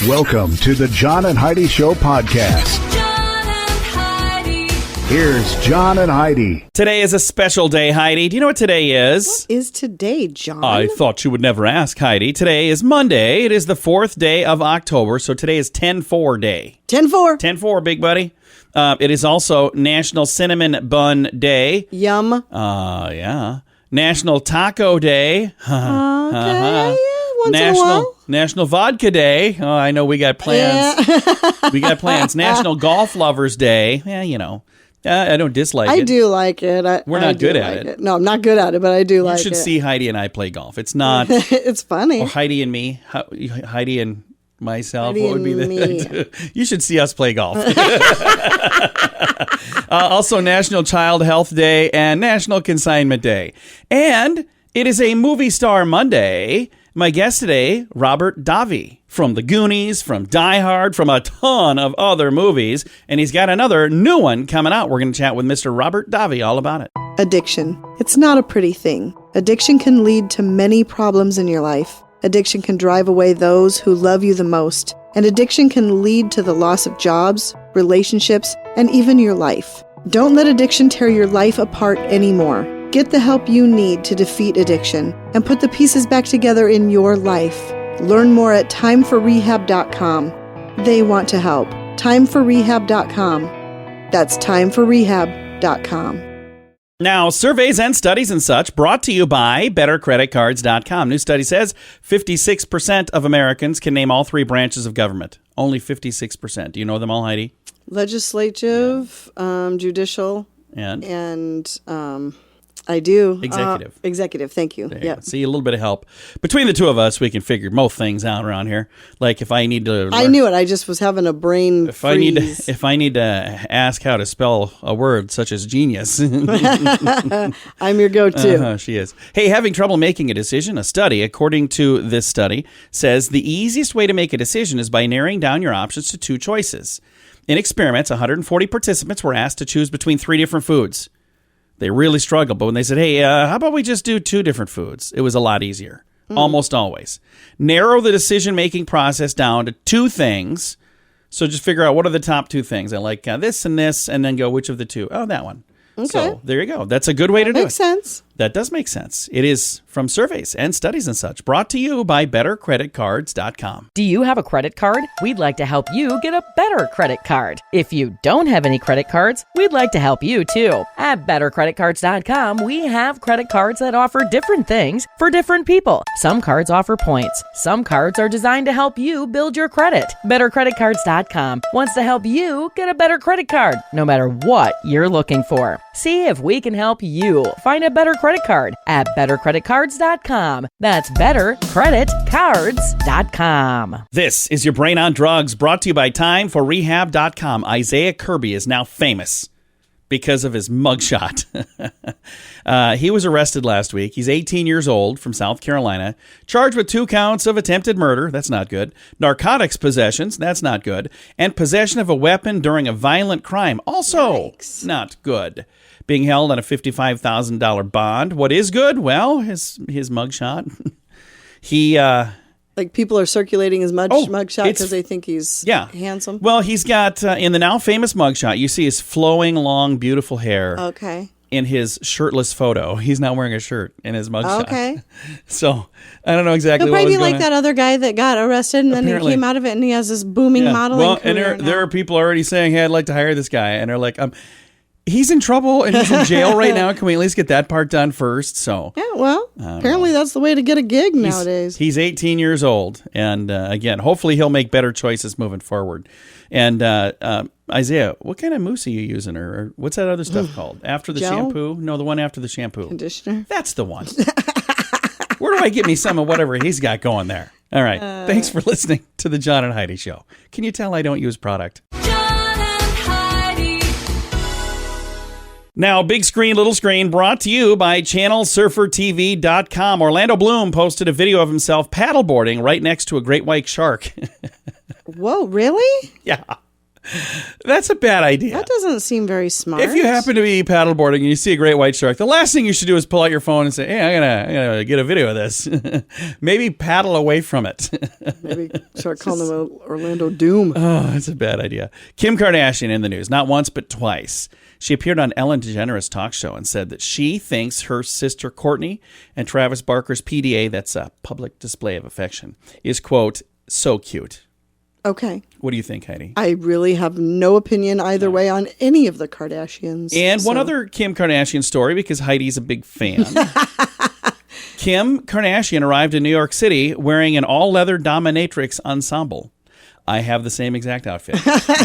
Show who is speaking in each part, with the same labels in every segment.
Speaker 1: Welcome to the John and Heidi Show podcast.
Speaker 2: John and Heidi.
Speaker 1: Here's John and Heidi.
Speaker 3: Today is a special day, Heidi. Do you know what today is?
Speaker 4: What is today, John?
Speaker 3: I thought you would never ask, Heidi. Today is Monday. It is the 4th day of October, so today is 10-4 day.
Speaker 4: 10-4.
Speaker 3: 10-4, big buddy. It is also National Cinnamon Bun Day.
Speaker 4: Yum.
Speaker 3: Yeah. National Taco Day.
Speaker 4: Okay. Once in a while.
Speaker 3: National Vodka Day. Oh, I know we got plans.
Speaker 4: Yeah.
Speaker 3: We got plans. National Golf Lovers Day. Yeah, you know. I don't dislike it.
Speaker 4: I do like it.
Speaker 3: We're not good at it.
Speaker 4: No, I'm not good at it, but I do like it.
Speaker 3: You should see Heidi and I play golf. It's not.
Speaker 4: It's funny.
Speaker 3: Or Heidi and me. Heidi and myself.
Speaker 4: Heidi
Speaker 3: what would be
Speaker 4: and
Speaker 3: the? You should see us play golf. Also, National Child Health Day and National Consignment Day. And it is a Movie Star Monday. My guest today, Robert Davi, from The Goonies, from Die Hard, from a ton of other movies. And he's got another new one coming out. We're going to chat with Mr. Robert Davi all about it.
Speaker 4: Addiction. It's not a pretty thing. Addiction can lead to many problems in your life. Addiction can drive away those who love you the most. And addiction can lead to the loss of jobs, relationships, and even your life. Don't let addiction tear your life apart anymore. Get the help you need to defeat addiction and put the pieces back together in your life. Learn more at timeforrehab.com. They want to help. Timeforrehab.com. That's timeforrehab.com.
Speaker 3: Now, surveys and studies and such brought to you by bettercreditcards.com. New study says 56% of Americans can name all three branches of government. Only 56%. Do you know them all, Heidi?
Speaker 4: Legislative, judicial,
Speaker 3: And
Speaker 4: I do.
Speaker 3: Executive.
Speaker 4: Executive, thank you. Yeah.
Speaker 3: See, a little bit of help. Between the two of us, we can figure most things out around here. Like if I need to...
Speaker 4: I knew it. I just was having a brain freeze.
Speaker 3: If I need to ask how to spell a word such as genius...
Speaker 4: I'm your go-to.
Speaker 3: She is. Hey, having trouble making a decision? A study, according to this study, says the easiest way to make a decision is by narrowing down your options to two choices. In experiments, 140 participants were asked to choose between 3 different foods. They really struggled, but when they said, hey, how about we just do 2 different foods? It was a lot easier, almost always. Narrow the decision-making process down to 2 things. So just figure out what are the top 2 things. I like this, and then go, which of the 2? Oh, that one.
Speaker 4: Okay.
Speaker 3: So there you go. That's a good way to do it.
Speaker 4: Makes sense.
Speaker 3: That does make sense. It is from surveys and studies and such, brought to you by bettercreditcards.com.
Speaker 5: Do you have a credit card? We'd like to help you get a better credit card. If you don't have any credit cards, we'd like to help you too. At bettercreditcards.com, we have credit cards that offer different things for different people. Some cards offer points. Some cards are designed to help you build your credit. Bettercreditcards.com wants to help you get a better credit card, no matter what you're looking for. See if we can help you find a better credit card at bettercreditcards.com. That's bettercreditcards.com.
Speaker 3: This is your Brain on Drugs, brought to you by timeforrehab.com. Isaiah Kirby is now famous because of his mugshot. He was arrested last week. He's 18 years old, from South Carolina, charged with 2 counts of attempted murder. That's not good. Narcotics possessions. That's not good. And possession of a weapon during a violent crime. Also not good. Being held on a $55,000 bond. What is good? Well, his mugshot. He...
Speaker 4: Like people are circulating his mugshot because they think he's handsome?
Speaker 3: Well, he's got, in the now famous mugshot, you see his flowing, long, beautiful hair.
Speaker 4: Okay.
Speaker 3: In his shirtless photo. He's not wearing a shirt in his mugshot.
Speaker 4: Okay.
Speaker 3: So, I don't know exactly
Speaker 4: He'll
Speaker 3: what was
Speaker 4: probably
Speaker 3: going
Speaker 4: like that other guy that got arrested and then he came out of it and he has this booming modeling career.
Speaker 3: And there are people already saying, hey, I'd like to hire this guy. And they're like, he's in trouble and he's in jail right now. Can we at least get that part done first? So
Speaker 4: yeah, well, apparently that's the way to get a gig nowadays.
Speaker 3: He's 18 years old. And again, hopefully he'll make better choices moving forward. And Isaiah, what kind of mousse are you using? Or what's that other stuff called? After the shampoo? No, the one after the shampoo.
Speaker 4: Conditioner?
Speaker 3: That's the one. Where do I get me some of whatever he's got going there? All right. Thanks for listening to the John and Heidi Show. Can you tell I don't use product?
Speaker 2: John and Heidi.
Speaker 3: Now, big screen, little screen, brought to you by channelsurfertv.com. Orlando Bloom posted a video of himself paddleboarding right next to a great white shark.
Speaker 4: Whoa, really?
Speaker 3: Yeah. That's a bad idea.
Speaker 4: That doesn't seem very smart.
Speaker 3: If you happen to be paddleboarding and you see a great white shark, the last thing you should do is pull out your phone and say, hey, I'm gonna get a video of this. Maybe paddle away from it.
Speaker 4: Maybe start calling them Orlando Doom.
Speaker 3: Oh, that's a bad idea. Kim Kardashian in the news, not once but twice. She appeared on Ellen DeGeneres' talk show and said that she thinks her sister Kourtney and Travis Barker's PDA, that's a public display of affection, is, quote, so cute.
Speaker 4: Okay.
Speaker 3: What do you think, Heidi?
Speaker 4: I really have no opinion either way on any of the Kardashians.
Speaker 3: And one other Kim Kardashian story, because Heidi's a big fan. Kim Kardashian arrived in New York City wearing an all-leather dominatrix ensemble. I have the same exact outfit.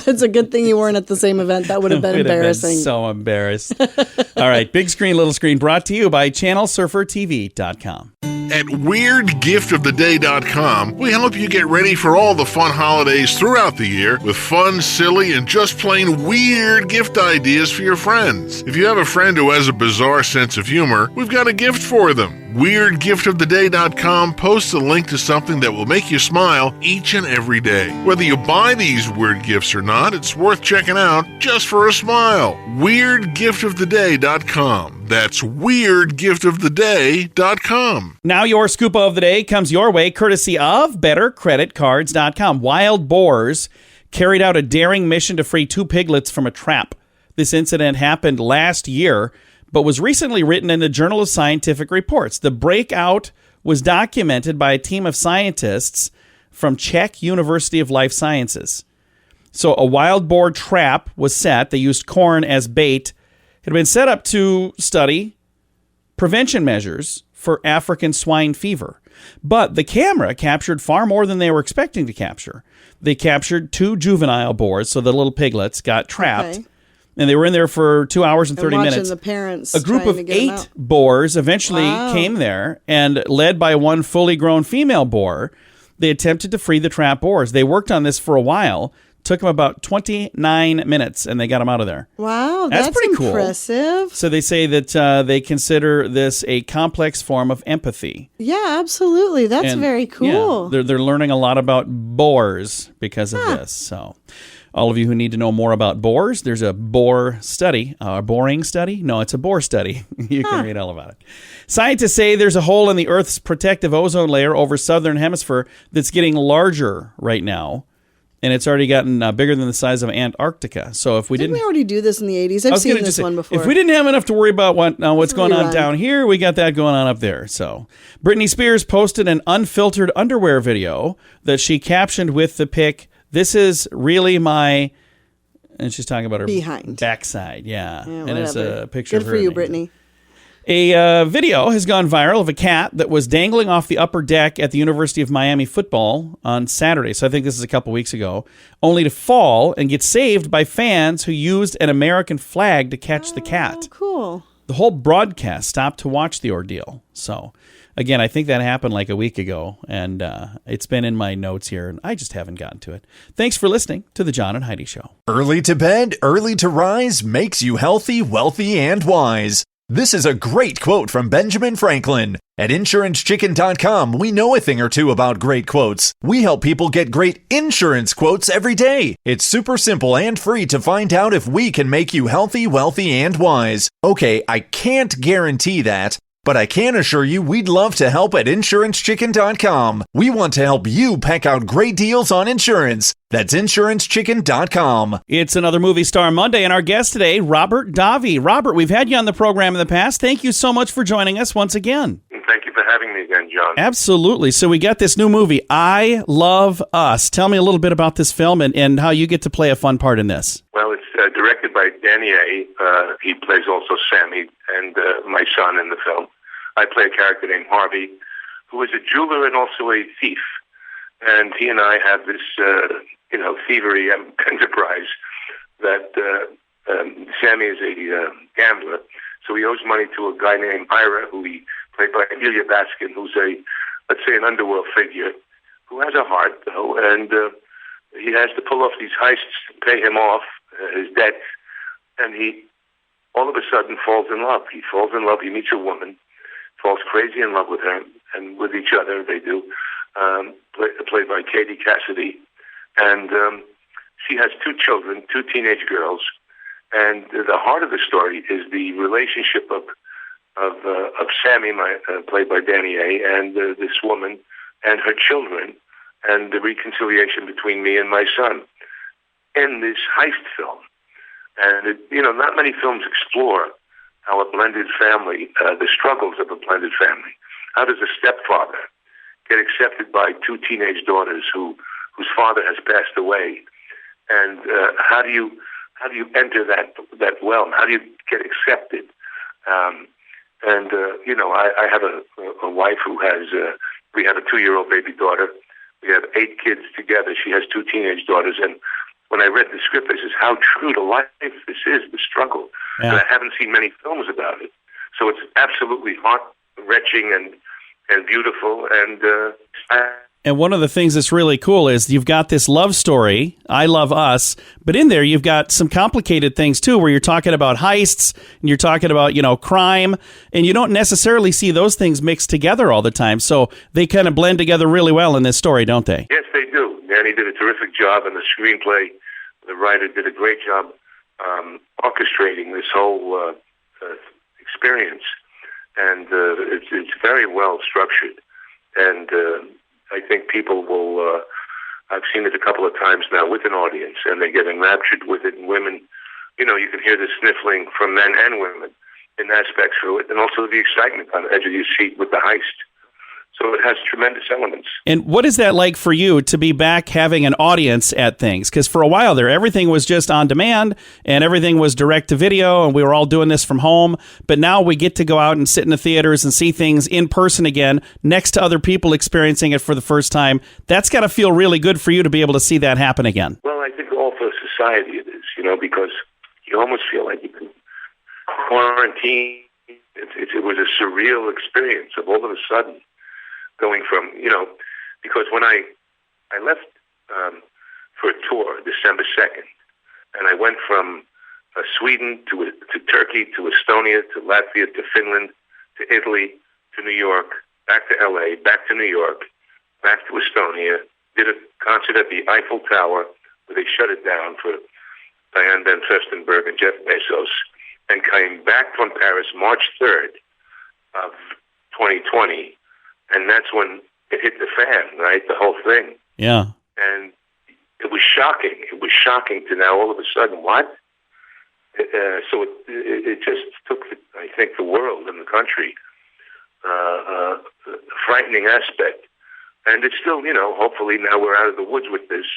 Speaker 4: It's a good thing you weren't at the same event. That would have been embarrassing.
Speaker 3: Been so embarrassed. All right, big screen, little screen, brought to you by channelsurfertv.com.
Speaker 6: At WeirdGiftOfTheDay.com, we help you get ready for all the fun holidays throughout the year with fun, silly, and just plain weird gift ideas for your friends. If you have a friend who has a bizarre sense of humor, we've got a gift for them. WeirdGiftOfTheDay.com posts a link to something that will make you smile each and every day. Whether you buy these weird gifts or not, it's worth checking out just for a smile. WeirdGiftOfTheDay.com. That's WeirdGiftOfTheDay.com.
Speaker 3: Now your scoop of the day comes your way courtesy of BetterCreditCards.com. Wild boars carried out a daring mission to free 2 piglets from a trap. This incident happened last year, but was recently written in the Journal of Scientific Reports. The breakout was documented by a team of scientists from Czech University of Life Sciences. So a wild boar trap was set. They used corn as bait. It had been set up to study prevention measures for African swine fever. But the camera captured far more than they were expecting to capture. They captured 2 juvenile boars, so the little piglets got trapped. Okay. And they were in there for 2 hours and 30 minutes.
Speaker 4: The parents
Speaker 3: a group of 8 boars eventually came there, and led by one fully grown female boar, they attempted to free the trapped boars. They worked on this for a while. Took them about 29 minutes, and they got them out of there.
Speaker 4: Wow,
Speaker 3: that's pretty
Speaker 4: impressive.
Speaker 3: Cool. So they say that they consider this a complex form of empathy.
Speaker 4: Yeah, absolutely. That's very cool.
Speaker 3: Yeah, they're learning a lot about boars because of this. So all of you who need to know more about boars, there's a boar study. A boring study? No, it's a boar study. You can read all about it. Scientists say there's a hole in the Earth's protective ozone layer over southern hemisphere that's getting larger right now. And it's already gotten bigger than the size of Antarctica. So if we didn't
Speaker 4: we already do this in the 80s? I've seen this one before.
Speaker 3: If we didn't have enough to worry about what's going on down here, we got that going on up there. So Britney Spears posted an unfiltered underwear video that she captioned with the pic, "This is really my," and she's talking about her
Speaker 4: behind
Speaker 3: backside. Yeah. And
Speaker 4: whatever.
Speaker 3: it's a picture
Speaker 4: Good
Speaker 3: of her.
Speaker 4: for you, Britney.
Speaker 3: A video has gone viral of a cat that was dangling off the upper deck at the University of Miami football on Saturday. So I think this is a couple weeks ago, only to fall and get saved by fans who used an American flag to catch the cat.
Speaker 4: Oh, cool.
Speaker 3: The whole broadcast stopped to watch the ordeal. So again, I think that happened like a week ago, and it's been in my notes here, and I just haven't gotten to it. Thanks for listening to The John and Heidi Show.
Speaker 7: Early to bed, early to rise makes you healthy, wealthy, and wise. This is a great quote from Benjamin Franklin. At InsuranceChicken.com, we know a thing or two about great quotes. We help people get great insurance quotes every day. It's super simple and free to find out if we can make you healthy, wealthy, and wise. Okay, I can't guarantee that, but I can assure you we'd love to help at InsuranceChicken.com. We want to help you peck out great deals on insurance. That's InsuranceChicken.com.
Speaker 3: It's another Movie Star Monday, and our guest today, Robert Davi. Robert, we've had you on the program in the past. Thank you so much for joining us once again.
Speaker 8: Thank you for having me again, John.
Speaker 3: Absolutely. So we got this new movie, I Love Us. Tell me a little bit about this film and how you get to play a fun part in this.
Speaker 8: Well, it's directed by Danny A. He plays also Sammy and my son in the film. I play a character named Harvey, who is a jeweler and also a thief. And he and I have this, thievery enterprise that Sammy is a gambler. So he owes money to a guy named Ira, who he played by Amelia Baskin, who's let's say an underworld figure, who has a heart, though, and he has to pull off these heists to pay him off his debts, and he all of a sudden falls in love. He falls in love, he meets a woman, falls crazy in love with her, and with each other they do, played by Katie Cassidy, and she has two children, two teenage girls, and the heart of the story is the relationship of Sammy, played by Danny A, and this woman and her children, and the reconciliation between me and my son in this heist film. And not many films explore how a blended family, the struggles of a blended family. How does a stepfather get accepted by two teenage daughters whose father has passed away, and how do you enter that realm? How do you get accepted? I have a wife who has. We have a 2-year-old baby daughter. We have 8 kids together. She has 2 teenage daughters, and when I read the script, I says, how true to life this is, the struggle.
Speaker 3: Yeah.
Speaker 8: And I haven't seen many films about it. So it's absolutely heart-wrenching and beautiful.
Speaker 3: And one of the things that's really cool is you've got this love story, I Love Us, but in there you've got some complicated things too, where you're talking about heists and you're talking about, crime, and you don't necessarily see those things mixed together all the time. So they kind of blend together really well in this story, don't they?
Speaker 8: Yes, they do. Danny did a terrific job in the screenplay. The writer did a great job orchestrating this whole experience, and it's very well structured. And I think people will. I've seen it a couple of times now with an audience, and they get enraptured with it. And women, you can hear the sniffling from men and women in aspects through it, and also the excitement on the edge of your seat with the heist. So it has tremendous elements.
Speaker 3: And what is that like for you to be back having an audience at things? Because for a while there, everything was just on demand and everything was direct to video, and we were all doing this from home. But now we get to go out and sit in the theaters and see things in person again, next to other people experiencing it for the first time. That's got to feel really good for you to be able to see that happen again.
Speaker 8: Well, I think all for society it is, because you almost feel like you can quarantine. It was a surreal experience of all of a sudden going from, because when I left for a tour December 2nd, and I went from Sweden to Turkey to Estonia to Latvia to Finland to Italy to New York, back to LA, back to New York, back to Estonia, did a concert at the Eiffel Tower where they shut it down for Diane Van Furstenberg and Jeff Bezos, and came back from Paris March 3rd of 2020. And that's when it hit the fan, right? The whole thing.
Speaker 3: Yeah.
Speaker 8: And it was shocking. It was shocking to now all of a sudden, what? So it just took, I think, the world and the country a frightening aspect. And it's still, hopefully now we're out of the woods with this,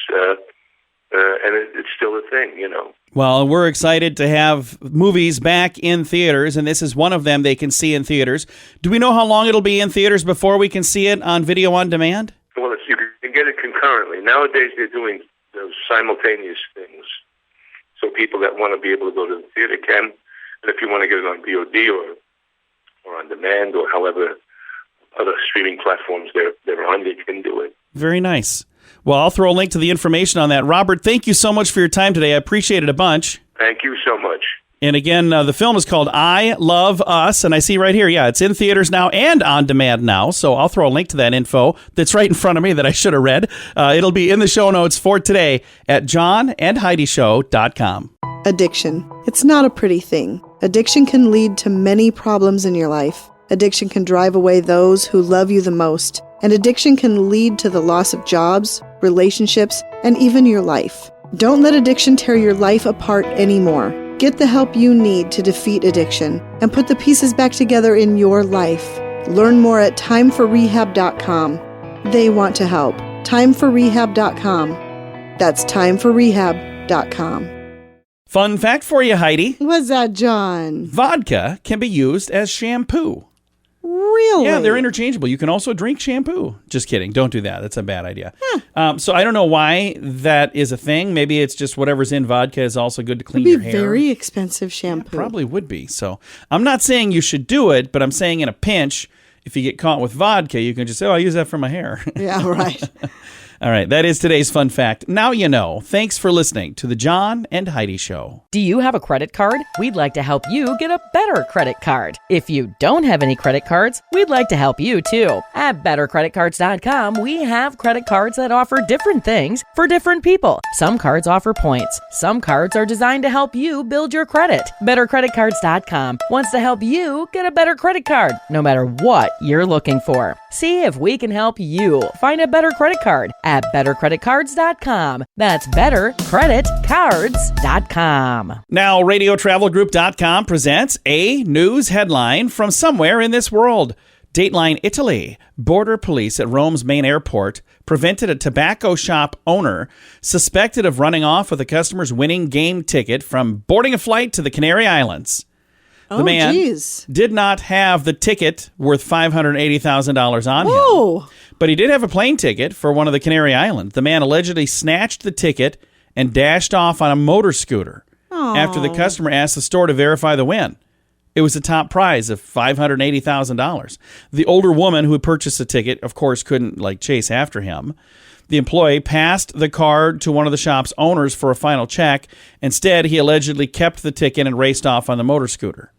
Speaker 8: and it's still a thing,
Speaker 3: Well, we're excited to have movies back in theaters, and this is one of them they can see in theaters. Do we know how long it'll be in theaters before we can see it on video on demand?
Speaker 8: Well, you can get it concurrently. Nowadays, they're doing those simultaneous things. So people that want to be able to go to the theater can, and if you want to get it on VOD or on demand or however other streaming platforms they're on, they can do it.
Speaker 3: Very nice. Well, I'll throw a link to the information on that. Robert, thank you so much for your time today. I appreciate it a bunch.
Speaker 8: Thank you so much.
Speaker 3: And again, the film is called I Love Us, and I see right here, it's in theaters now and on demand now, so I'll throw a link to that info that's right in front of me that I should have read. It'll be in the show notes for today at johnandheidishow.com.
Speaker 4: Addiction. It's not a pretty thing. Addiction can lead to many problems in your life. Addiction can drive away those who love you the most. And addiction can lead to the loss of jobs, relationships, and even your life. Don't let addiction tear your life apart anymore. Get the help you need to defeat addiction and put the pieces back together in your life. Learn more at timeforrehab.com. They want to help. Timeforrehab.com. That's timeforrehab.com.
Speaker 3: Fun fact for you, Heidi.
Speaker 4: What's that, John?
Speaker 3: Vodka can be used as shampoo.
Speaker 4: Really?
Speaker 3: Yeah, they're interchangeable. You can also drink shampoo. Just kidding. Don't do that. That's a bad idea. So I don't know why that is a thing. Maybe it's just whatever's in vodka is also good to clean your hair.
Speaker 4: It'd be very expensive shampoo.
Speaker 3: Yeah, probably would be. So I'm not saying you should do it, but I'm saying in a pinch, if you get caught with vodka, you can just say, I use that for my hair.
Speaker 4: Yeah, right.
Speaker 3: All right, that is today's fun fact. Now you know. Thanks for listening to the John and Heidi Show.
Speaker 5: Do you have a credit card? We'd like to help you get a better credit card. If you don't have any credit cards, we'd like to help you too. At bettercreditcards.com, we have credit cards that offer different things for different people. Some cards offer points. Some cards are designed to help you build your credit. Bettercreditcards.com wants to help you get a better credit card, no matter what you're looking for. See if we can help you find a better credit card at bettercreditcards.com. That's bettercreditcards.com.
Speaker 3: Now, RadioTravelGroup.com presents a news headline from somewhere in this world. Dateline Italy. Border police at Rome's main airport prevented a tobacco shop owner suspected of running off with a customer's winning game ticket from boarding a flight to the Canary Islands. The man did not have the ticket worth $580,000 on him, but he did have a plane ticket for one of the Canary Islands. The man allegedly snatched the ticket and dashed off on a motor scooter after the customer asked the store to verify the win. It was the top prize of $580,000. The older woman who had purchased the ticket, of course, couldn't chase after him. The employee passed the card to one of the shop's owners for a final check. Instead, he allegedly kept the ticket and raced off on the motor scooter.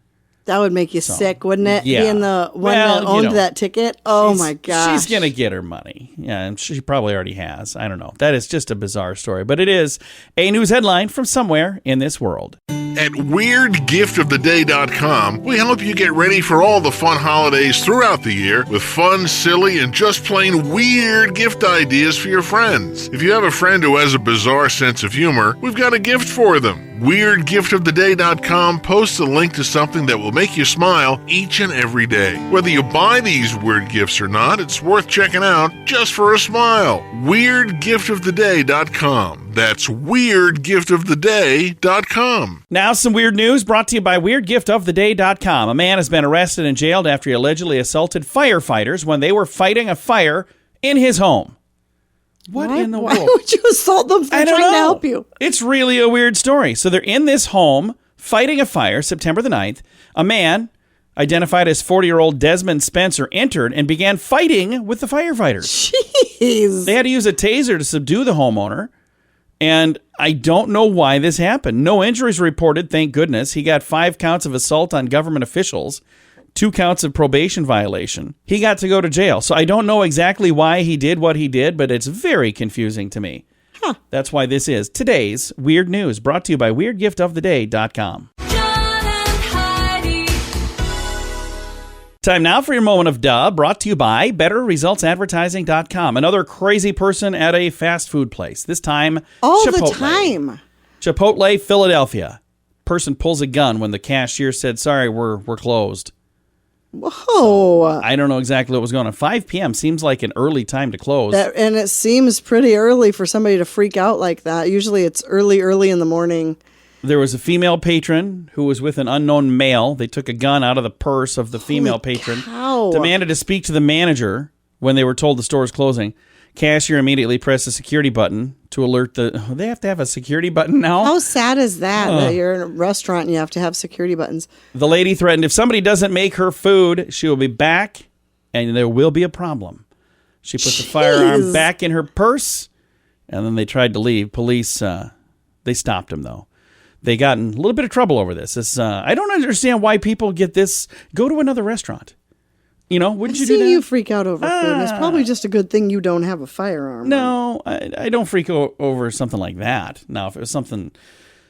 Speaker 4: That would make you sick, wouldn't it?
Speaker 3: Yeah.
Speaker 4: Being the one that owned that ticket. Oh, my gosh.
Speaker 3: She's going to get her money. Yeah, and she probably already has. I don't know. That is just a bizarre story. But it is a news headline from somewhere in this world.
Speaker 6: At WeirdGiftOfTheDay.com, we help you get ready for all the fun holidays throughout the year with fun, silly, and just plain weird gift ideas for your friends. If you have a friend who has a bizarre sense of humor, we've got a gift for them. WeirdGiftOfTheDay.com posts a link to something that will make you smile each and every day. Whether you buy these weird gifts or not, it's worth checking out just for a smile. WeirdGiftOfTheDay.com. That's WeirdGiftOfTheDay.com.
Speaker 3: Now some weird news brought to you by WeirdGiftOfTheDay.com. A man has been arrested and jailed after he allegedly assaulted firefighters when they were fighting a fire in his home. What in the world?
Speaker 4: Why would you assault them if they're trying to help you?
Speaker 3: It's really a weird story. So they're in this home fighting a fire, September the 9th. A man identified as 40-year-old Desmond Spencer entered and began fighting with the firefighters.
Speaker 4: Jeez.
Speaker 3: They had to use a taser to subdue the homeowner. And I don't know why this happened. No injuries reported, thank goodness. He got 5 counts of assault on government officials, 2 counts of probation violation. He got to go to jail. So I don't know exactly why he did what he did, but it's very confusing to me. That's why this is today's Weird News, brought to you by WeirdGiftOfTheDay.com.
Speaker 2: John and Heidi.
Speaker 3: Time now for your moment of duh, brought to you by BetterResultsAdvertising.com. Another crazy person at a fast food place. This time,
Speaker 4: All
Speaker 3: Chipotle.
Speaker 4: the time.
Speaker 3: Chipotle, Philadelphia. Person pulls a gun when the cashier said, sorry, we're closed.
Speaker 4: Whoa.
Speaker 3: I don't know exactly what was going on. 5 p.m. seems like an early time to close.
Speaker 4: And it seems pretty early for somebody to freak out like that. Usually it's early in the morning.
Speaker 3: There was a female patron who was with an unknown male. They took a gun out of the purse of the female patron.
Speaker 4: Cow.
Speaker 3: Demanded to speak to the manager when they were told the store is closing. Cashier immediately pressed the security button to alert they have to have a security button now?
Speaker 4: How sad is that you're in a restaurant and you have to have security buttons?
Speaker 3: The lady threatened if somebody doesn't make her food, she will be back and there will be a problem. She put the firearm back in her purse and then they tried to leave. Police, they stopped him though. They got in a little bit of trouble over this. I don't understand why people get this. Go to another restaurant. You know, wouldn't you do that?
Speaker 4: You freak out over food. It's probably just a good thing you don't have a firearm.
Speaker 3: No, I don't freak over something like that. Now, if it was something,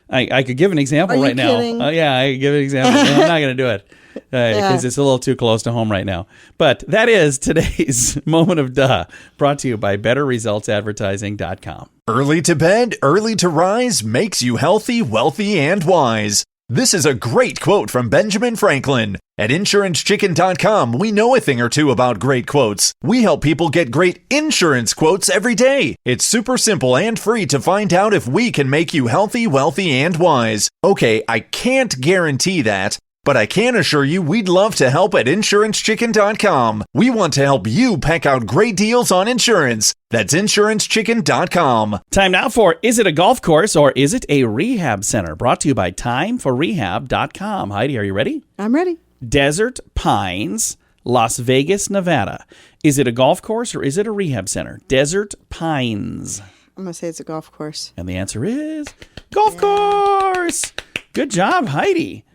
Speaker 3: I could give an example right now.
Speaker 4: Kidding?
Speaker 3: Yeah, I could give an example. I'm not going to do it because it's a little too close to home right now. But that is today's moment of duh, brought to you by BetterResultsAdvertising.com.
Speaker 7: Early to bed, early to rise makes you healthy, wealthy, and wise. This is a great quote from Benjamin Franklin. At InsuranceChicken.com, we know a thing or two about great quotes. We help people get great insurance quotes every day. It's super simple and free to find out if we can make you healthy, wealthy, and wise. Okay, I can't guarantee that, but I can assure you we'd love to help at InsuranceChicken.com. We want to help you pack out great deals on insurance. That's InsuranceChicken.com.
Speaker 3: Time now for Is It a Golf Course or Is It a Rehab Center? Brought to you by TimeForRehab.com. Heidi, are you ready?
Speaker 4: I'm ready.
Speaker 3: Desert Pines Las Vegas, Nevada. Is it a golf course or is it a rehab center? Desert Pines.
Speaker 4: I'm going to say it's a golf course.
Speaker 3: And the answer is golf course. Good job, Heidi.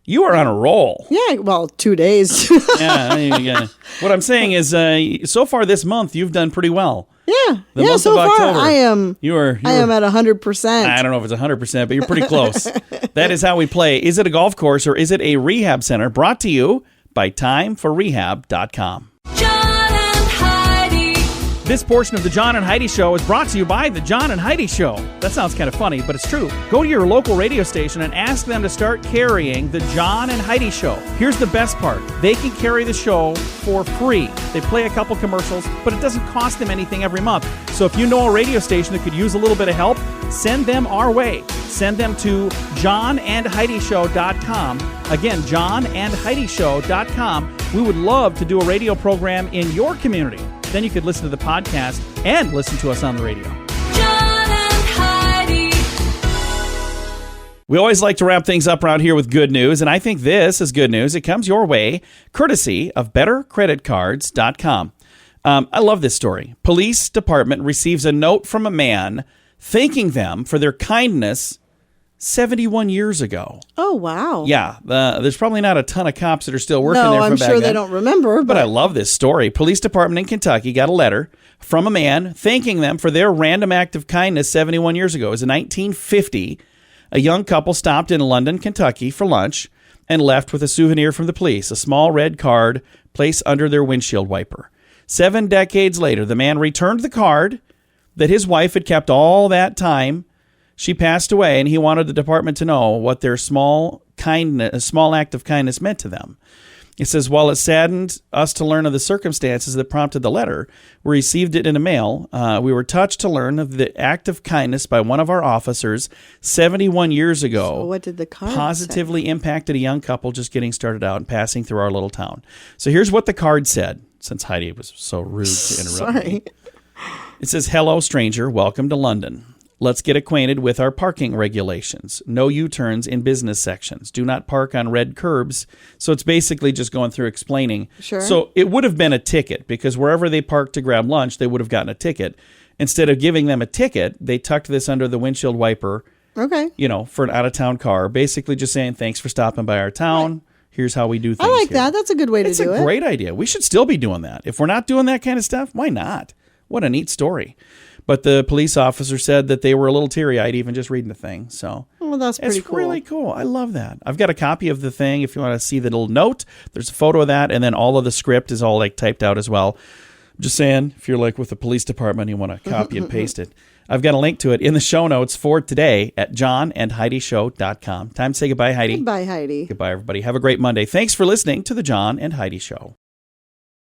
Speaker 3: You are on a roll.
Speaker 4: Yeah, well, 2 days.
Speaker 3: Yeah. What I'm saying is, so far this month, you've done pretty well.
Speaker 4: Yeah.
Speaker 3: The
Speaker 4: yeah,
Speaker 3: month
Speaker 4: so
Speaker 3: of
Speaker 4: far
Speaker 3: October,
Speaker 4: I am at 100%.
Speaker 3: I don't know if it's 100%, but you're pretty close. That is how we play. Is it a golf course or is it a rehab center? Brought to you by timeforrehab.com.
Speaker 2: John and Heidi.
Speaker 3: This portion of the John and Heidi Show is brought to you by the John and Heidi Show. That sounds kind of funny, but it's true. Go to your local radio station and ask them to start carrying the John and Heidi Show. Here's the best part. They can carry the show for free. They play a couple commercials, but it doesn't cost them anything every month. So if you know a radio station that could use a little bit of help, send them our way. Send them to johnandheidishow.com. Again, johnandheidishow.com. We would love to do a radio program in your community. Then you could listen to the podcast and listen to us on the radio.
Speaker 2: John and Heidi.
Speaker 3: We always like to wrap things up around here with good news, and I think this is good news. It comes your way courtesy of bettercreditcards.com. I love this story. Police department receives a note from a man thanking them for their kindness 71 years ago.
Speaker 4: Oh, wow.
Speaker 3: Yeah, there's probably not a ton of cops that are still working there
Speaker 4: No,
Speaker 3: from
Speaker 4: I'm
Speaker 3: back
Speaker 4: sure
Speaker 3: then.
Speaker 4: they don't remember.
Speaker 3: But I love this story. Police department in Kentucky got a letter from a man thanking them for their random act of kindness 71 years ago. It was in 1950. A young couple stopped in London, Kentucky for lunch and left with a souvenir from the police, a small red card placed under their windshield wiper. 7 decades later, the man returned the card that his wife had kept all that time. She passed away, and he wanted the department to know what their small act of kindness meant to them. It says, while it saddened us to learn of the circumstances that prompted the letter, we received it in the mail. We were touched to learn of the act of kindness by one of our officers 71 years ago.
Speaker 4: So what did the card
Speaker 3: positively impacted a young couple just getting started out and passing through our little town. So here's what the card said, since Heidi was so rude to interrupt me. It says, hello, stranger. Welcome to London. Let's get acquainted with our parking regulations. No U-turns in business sections. Do not park on red curbs. So it's basically just going through explaining.
Speaker 4: Sure.
Speaker 3: So it would have been a ticket because wherever they parked to grab lunch, they would have gotten a ticket. Instead of giving them a ticket, they tucked this under the windshield wiper.
Speaker 4: Okay.
Speaker 3: For an out-of-town car. Basically just saying, thanks for stopping by our town. Right. Here's how we do things.
Speaker 4: I like
Speaker 3: here.
Speaker 4: that. That's a good way to do it.
Speaker 3: It's a great idea. We should still be doing that. If we're not doing that kind of stuff, why not? What a neat story. But the police officer said that they were a little teary-eyed even just reading the thing. So
Speaker 4: well, that's pretty
Speaker 3: it's
Speaker 4: cool.
Speaker 3: really cool. I love that. I've got a copy of the thing. If you want to see the little note, there's a photo of that, and then all of the script is all like typed out as well. I'm just saying, if you're like with the police department, you want to copy and paste it. I've got a link to it in the show notes for today at johnandheidishow.com. Time to say goodbye, Heidi.
Speaker 4: Goodbye, Heidi.
Speaker 3: Goodbye, everybody. Have a great Monday. Thanks for listening to the John and Heidi Show.